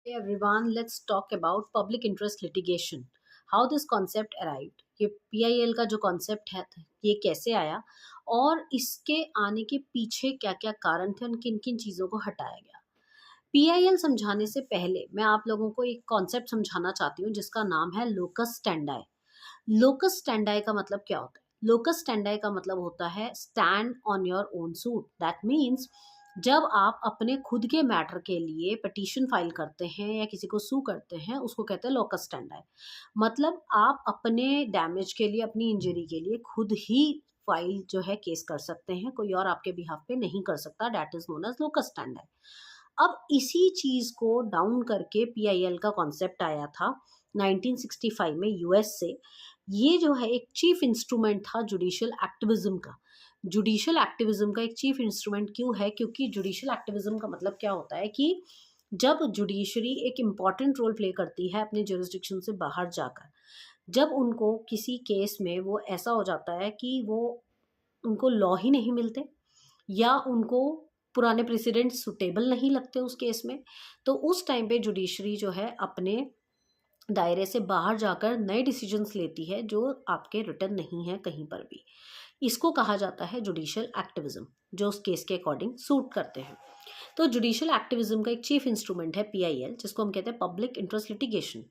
Hey everyone, let's talk about public interest litigation. How this concept arrived. ये PIL का जो concept है ये कैसे आया और इसके आने के पीछे क्या क्या कारण थे और किन किन चीज़ों को हटाया गया। PIL समझाने से पहले मैं आप लोगों को एक कॉन्सेप्ट समझाना चाहती हूँ जिसका नाम है लोकस स्टैंडाई। लोकस स्टैंडाई का मतलब क्या होता है? लोकस स्टैंडाई का मतलब होता है stand on your own suit. That means जब आप अपने खुद के मैटर के लिए पिटीशन फाइल करते हैं या किसी को सू करते हैं उसको कहते हैं लोकस स्टैंडाई। मतलब आप अपने डैमेज के लिए, अपनी इंजरी के लिए खुद ही फाइल जो है केस कर सकते हैं, कोई और आपके बिहाफ पे नहीं कर सकता। That is known as locus standi. अब इसी चीज को डाउन करके PIL का कॉन्सेप्ट आया था 1965 में यूएस से। ये जो है एक चीफ इंस्ट्रूमेंट था जुडिशियल एक्टिविज्म का। जुडिशियल एक्टिविज्म का एक चीफ इंस्ट्रूमेंट क्यों है? क्योंकि जुडिशियल एक्टिविज्म का मतलब क्या होता है कि जब जुडिशरी एक इम्पॉर्टेंट रोल प्ले करती है अपने जुरिस्डिक्शन से बाहर जाकर, जब उनको किसी केस में वो ऐसा हो जाता है कि वो उनको लॉ ही नहीं मिलते या उनको पुराने प्रेसिडेंट सुटेबल नहीं लगते उस केस में, तो उस टाइम पे जुडिशरी जो है अपने दायरे से बाहर जाकर नए डिसीजंस लेती है जो आपके रिटर्न नहीं है कहीं पर भी। इसको कहा जाता है जुडिशियल एक्टिविज्म, जो उस केस के अकॉर्डिंग सूट करते हैं। तो जुडिशियल एक्टिविज्म का एक चीफ इंस्ट्रूमेंट है PIL, जिसको हम कहते हैं पब्लिक इंटरेस्ट लिटिगेशन।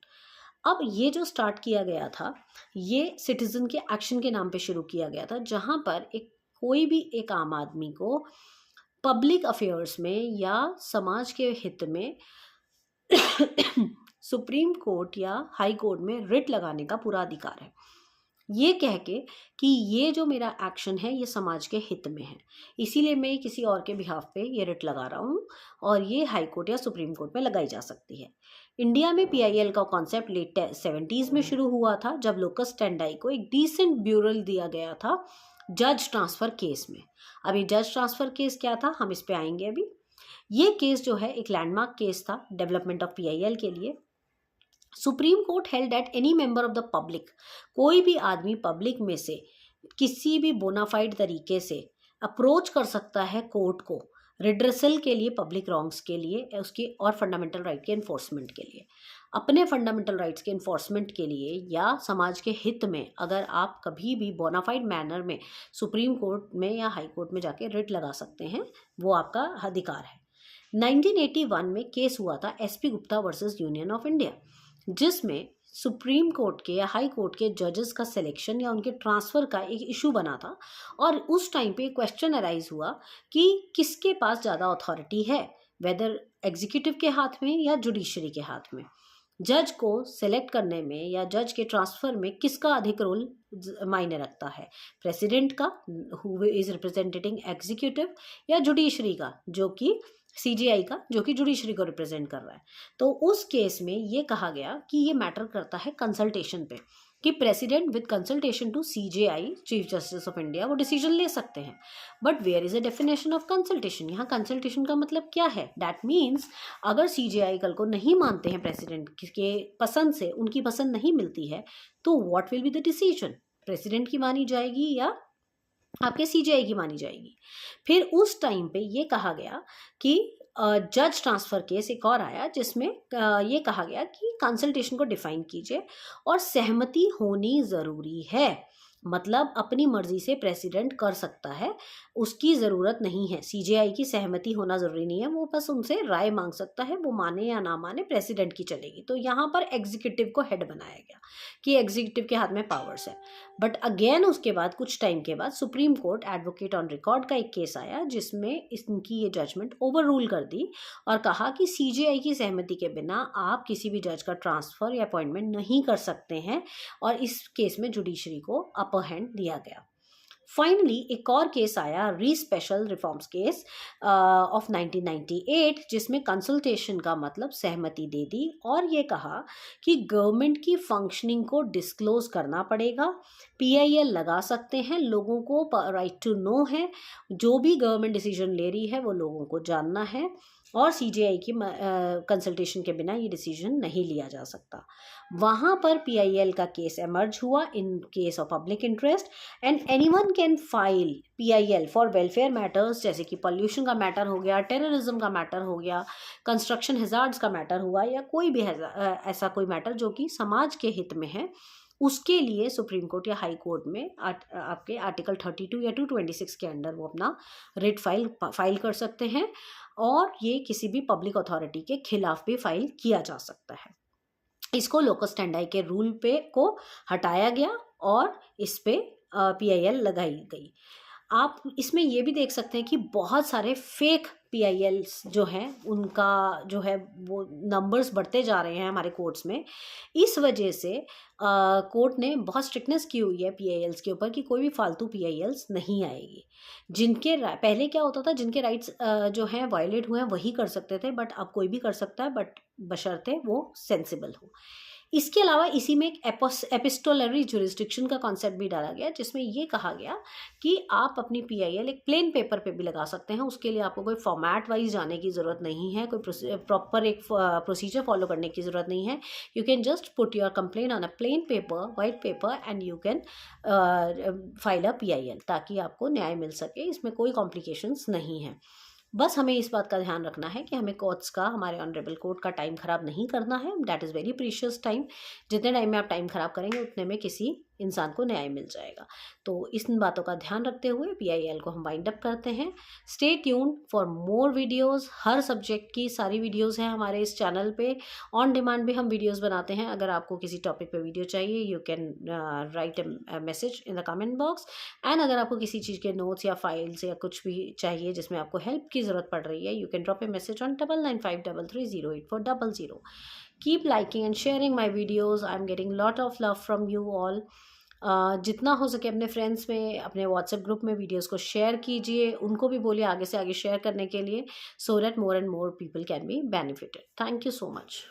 अब ये जो स्टार्ट किया गया था, ये सिटीजन के एक्शन के नाम पे शुरू किया गया था, जहां पर एक कोई भी एक आम आदमी को पब्लिक अफेयर्स में या समाज के हित में सुप्रीम कोर्ट या हाई कोर्ट में रिट लगाने का पूरा अधिकार है, ये कह के कि ये जो मेरा एक्शन है ये समाज के हित में है, इसीलिए मैं किसी और के बिहाफ पे ये रिट लगा रहा हूँ और ये हाई कोर्ट या सुप्रीम कोर्ट में लगाई जा सकती है। इंडिया में PIL का कॉन्सेप्ट लेट 70s में शुरू हुआ था, जब लोकस स्टैंडाई को एक डिसेंट ब्यूरल दिया गया था जज ट्रांसफर केस में। अभी जज ट्रांसफर केस क्या था, हम इस पे आएंगे अभी। ये केस जो है एक लैंडमार्क केस था डेवलपमेंट ऑफ PIL के लिए। Supreme court held that any member of the public, कोई भी आदमी पब्लिक में से किसी भी बोनाफाइड तरीके से अप्रोच कर सकता है कोर्ट को रिड्रेसल के लिए, पब्लिक रॉन्ग्स के लिए, उसकी और फंडामेंटल राइट के इन्फोर्समेंट के लिए, अपने फंडामेंटल राइट्स के इन्फोर्समेंट के लिए या समाज के हित में। अगर आप कभी भी बोनाफाइड मैनर में सुप्रीम कोर्ट में या हाई कोर्ट में जाके रिट लगा सकते हैं, वो आपका अधिकार है। 1981 में केस हुआ था SP Gupta versus union of India, जिसमें सुप्रीम कोर्ट के या हाई कोर्ट के जजेस का सिलेक्शन या उनके ट्रांसफ़र का एक इशू बना था। और उस टाइम पे क्वेश्चन अराइज हुआ कि किसके पास ज़्यादा अथॉरिटी है, वेदर एग्जीक्यूटिव के हाथ में या जुडिशरी के हाथ में। जज को सेलेक्ट करने में या जज के ट्रांसफ़र में किसका अधिक रोल मायने रखता है, प्रेसिडेंट का हु इज़ रिप्रेजेंटेटिंग एग्जीक्यूटिव, या जुडिशरी का जो कि CJI का जो कि जुडिशरी को रिप्रेजेंट कर रहा है। तो उस केस में ये कहा गया कि ये मैटर करता है कंसल्टेशन पे, कि president with consultation to CJI chief justice of India वो डिसीजन ले सकते हैं। But where is a definition of consultation? यहाँ कंसल्टेशन का मतलब क्या है? दैट मीन्स अगर CJI कल को नहीं मानते हैं प्रेसिडेंट के पसंद से, उनकी पसंद नहीं मिलती है, तो what will be the decision? President की मानी जाएगी या आपके CJI की मानी जाएगी? फिर उस टाइम पे ये कहा गया कि जज ट्रांसफ़र केस एक और आया, जिसमें ये कहा गया कि कंसल्टेशन को डिफाइन कीजिए और सहमति होनी ज़रूरी है। मतलब अपनी मर्जी से प्रेसिडेंट कर सकता है, उसकी ज़रूरत नहीं है, CJI की सहमति होना ज़रूरी नहीं है, वो बस उनसे राय मांग सकता है, वो माने या ना माने प्रेसिडेंट की चलेगी। तो यहाँ पर एग्जीक्यूटिव को हेड बनाया गया कि एग्जीक्यूटिव के हाथ में पावर्स है। बट अगेन उसके बाद कुछ टाइम के बाद supreme court advocate on record का एक केस आया, जिसमें इनकी ये जजमेंट ओवर रूल कर दी और कहा कि CJI की सहमति के बिना आप किसी भी जज का ट्रांसफ़र या अपॉइंटमेंट नहीं कर सकते हैं, और इस केस में जुडिशरी को अपर हैंड दिया गया। फाइनली एक और केस आया, री स्पेशल रिफॉर्म्स केस ऑफ 1998, जिसमें कंसल्टेशन का मतलब सहमति दे दी और ये कहा कि गवर्नमेंट की फंक्शनिंग को डिस्क्लोज करना पड़ेगा। PIL लगा सकते हैं, लोगों को राइट टू नो है, जो भी गवर्नमेंट डिसीजन ले रही है वो लोगों को जानना है। और सीजेआई की कंसल्टेशन के बिना ये डिसीजन नहीं लिया जा सकता। वहाँ पर पीआईएल का केस एमर्ज हुआ in case of public interest, and anyone can file PIL for welfare matters, जैसे कि पॉल्यूशन का मैटर हो गया, टेररिज्म का मैटर हो गया, कंस्ट्रक्शन हैजार्ड्स का मैटर हुआ, या कोई भी ऐसा कोई मैटर जो कि समाज के हित में है, उसके लिए सुप्रीम कोर्ट या हाई कोर्ट में आपके आर्टिकल 32 या 226 के अंडर वो अपना रिट फाइल कर सकते हैं, और ये किसी भी पब्लिक अथॉरिटी के खिलाफ भी फाइल किया जा सकता है। इसको लोकस स्टैंडाई के रूल पे को हटाया गया और इस पे पीआईएल लगाई गई। आप इसमें ये भी देख सकते हैं कि बहुत सारे फेक पीआईएल्स जो हैं उनका जो है वो नंबर्स बढ़ते जा रहे हैं हमारे कोर्ट्स में। इस वजह से कोर्ट ने बहुत स्ट्रिक्टनेस की हुई है पीआईएल्स के ऊपर कि कोई भी फालतू पीआईएल्स नहीं आएगी। पहले क्या होता था, जिनके राइट्स जो हैं वायलेट हुए हैं वही कर सकते थे, बट अब कोई भी कर सकता है, बट बशर्ते वो सेंसिबल हो। इसके अलावा इसी में एक एपिस्टोलरी जुरिस्डिक्शन का कॉन्सेप्ट भी डाला गया, जिसमें ये कहा गया कि आप अपनी पीआईएल एक प्लेन पेपर पे भी लगा सकते हैं। उसके लिए आपको कोई फॉर्मेट वाइज जाने की ज़रूरत नहीं है, कोई प्रॉपर एक प्रोसीजर फॉलो करने की ज़रूरत नहीं है। You can just put your complain on a plain paper, white paper, and you can file a PIL, ताकि आपको न्याय मिल सके। इसमें कोई कॉम्प्लिकेशंस नहीं है। बस हमें इस बात का ध्यान रखना है कि हमें कोर्ट्स का, हमारे ऑनरेबल कोर्ट का टाइम ख़राब नहीं करना है। That is very precious time. जितने टाइम में आप टाइम ख़राब करेंगे उतने में किसी इंसान को न्याय मिल जाएगा। तो इन बातों का ध्यान रखते हुए पीआईएल को हम वाइंड अप करते हैं। Stay tuned for more videos. Her subject की सारी वीडियोस हैं हमारे इस चैनल पे। ऑन डिमांड भी हम वीडियोस बनाते हैं। अगर आपको किसी टॉपिक पे वीडियो चाहिए, you can write a message in the comment box. And अगर आपको किसी चीज़ के नोट्स या फाइल्स या कुछ भी चाहिए जिसमें आपको हेल्प की ज़रूरत पड़ रही है, you can drop A message on 9953308400। Keep liking and sharing my videos. I'm getting lot of love from you all. जितना हो सके अपने फ्रेंड्स में, अपने व्हाट्सएप ग्रुप में वीडियोस को शेयर कीजिए। उनको भी बोलिए आगे से आगे शेयर करने के लिए, so that more and more people can be benefited. Thank you so much.